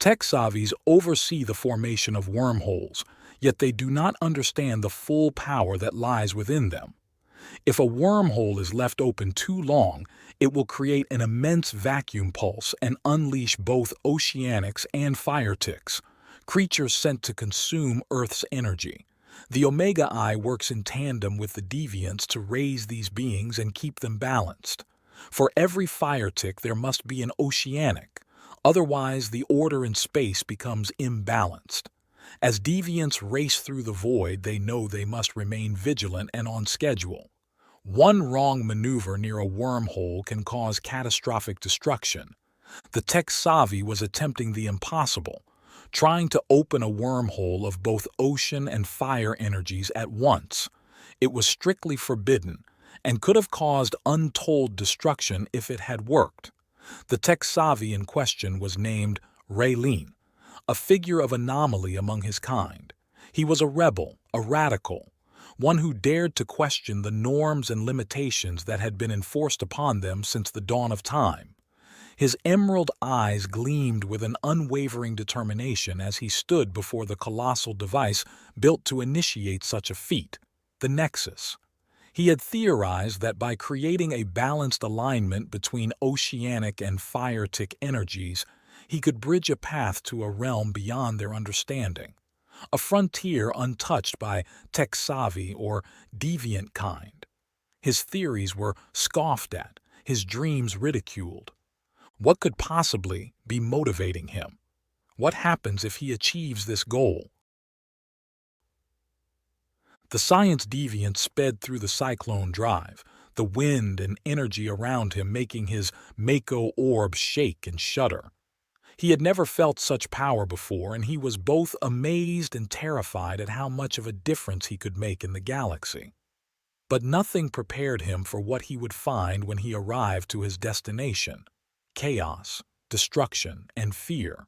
Tech-savvies oversee the formation of wormholes, yet they do not understand the full power that lies within them. If a wormhole is left open too long, it will create an immense vacuum pulse and unleash both oceanics and fire ticks, creatures sent to consume Earth's energy. The Omega Eye works in tandem with the deviants to raise these beings and keep them balanced. For every fire tick there must be an oceanic. Otherwise, the order in space becomes imbalanced. As deviants race through the void, they know they must remain vigilant and on schedule. One wrong maneuver near a wormhole can cause catastrophic destruction. The tech-savvy was attempting the impossible, trying to open a wormhole of both ocean and fire energies at once. It was strictly forbidden and could have caused untold destruction if it had worked. The tech-savvy in question was named Raylene, a figure of anomaly among his kind. He was a rebel, a radical, one who dared to question the norms and limitations that had been enforced upon them since the dawn of time. His emerald eyes gleamed with an unwavering determination as he stood before the colossal device built to initiate such a feat, the Nexus. He had theorized that by creating a balanced alignment between oceanic and fire tick energies, he could bridge a path to a realm beyond their understanding, a frontier untouched by tech-savvy or deviant kind. His theories were scoffed at, his dreams ridiculed. What could possibly be motivating him? What happens if he achieves this goal? The science deviant sped through the cyclone drive, the wind and energy around him making his Mako orb shake and shudder. He had never felt such power before, and he was both amazed and terrified at how much of a difference he could make in the galaxy. But nothing prepared him for what he would find when he arrived to his destination: chaos, destruction, and fear.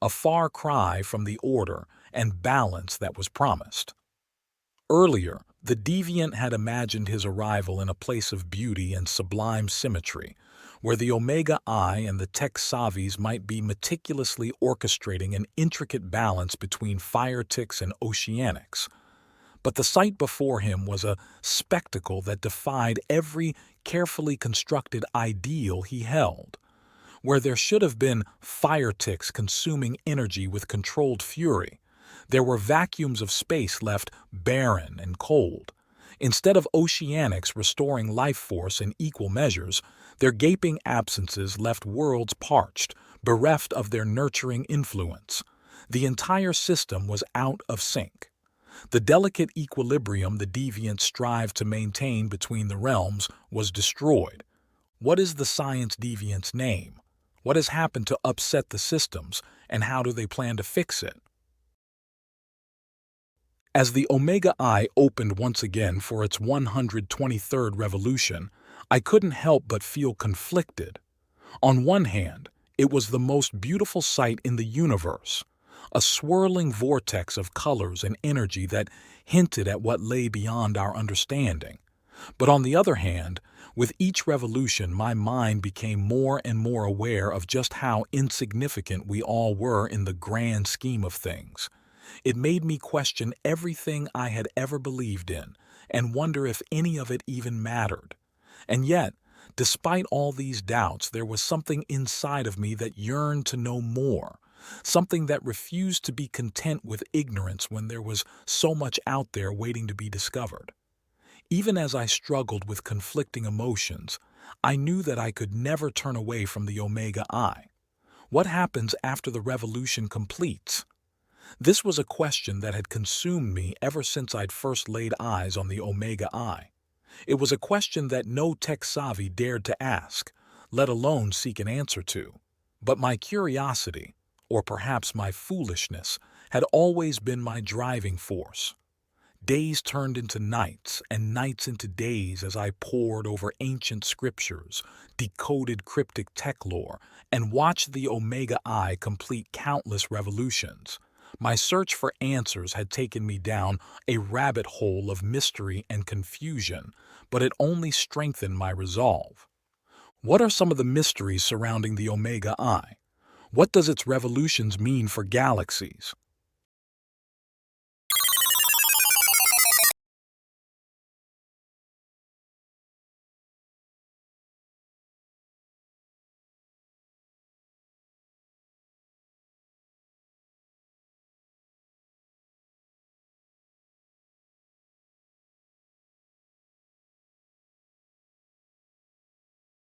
A far cry from the order and balance that was promised. Earlier, the deviant had imagined his arrival in a place of beauty and sublime symmetry, where the Omega Eye and the tech-savvies might be meticulously orchestrating an intricate balance between fire ticks and oceanics. But the sight before him was a spectacle that defied every carefully constructed ideal he held. Where there should have been fire ticks consuming energy with controlled fury, there were vacuums of space left barren and cold. Instead of oceanics restoring life force in equal measures, their gaping absences left worlds parched, bereft of their nurturing influence. The entire system was out of sync. The delicate equilibrium the deviants strived to maintain between the realms was destroyed. What is the science deviant's name? What has happened to upset the systems, and how do they plan to fix it? As the Omega Eye opened once again for its 123rd revolution, I couldn't help but feel conflicted. On one hand, it was the most beautiful sight in the universe, a swirling vortex of colors and energy that hinted at what lay beyond our understanding. But on the other hand, with each revolution, my mind became more and more aware of just how insignificant we all were in the grand scheme of things. It made me question everything I had ever believed in and wonder if any of it even mattered. And yet, despite all these doubts, there was something inside of me that yearned to know more, something that refused to be content with ignorance when there was so much out there waiting to be discovered. Even as I struggled with conflicting emotions, I knew that I could never turn away from the Omega Eye. What happens after the revolution completes? This was a question that had consumed me ever since I'd first laid eyes on the Omega Eye. It was a question that no tech-savvy dared to ask, let alone seek an answer to. But my curiosity, or perhaps my foolishness, had always been my driving force. Days turned into nights, and nights into days as I pored over ancient scriptures, decoded cryptic tech lore, and watched the Omega Eye complete countless revolutions. My search for answers had taken me down a rabbit hole of mystery and confusion, but it only strengthened my resolve. What are some of the mysteries surrounding the Omega Eye? What does its revolutions mean for galaxies?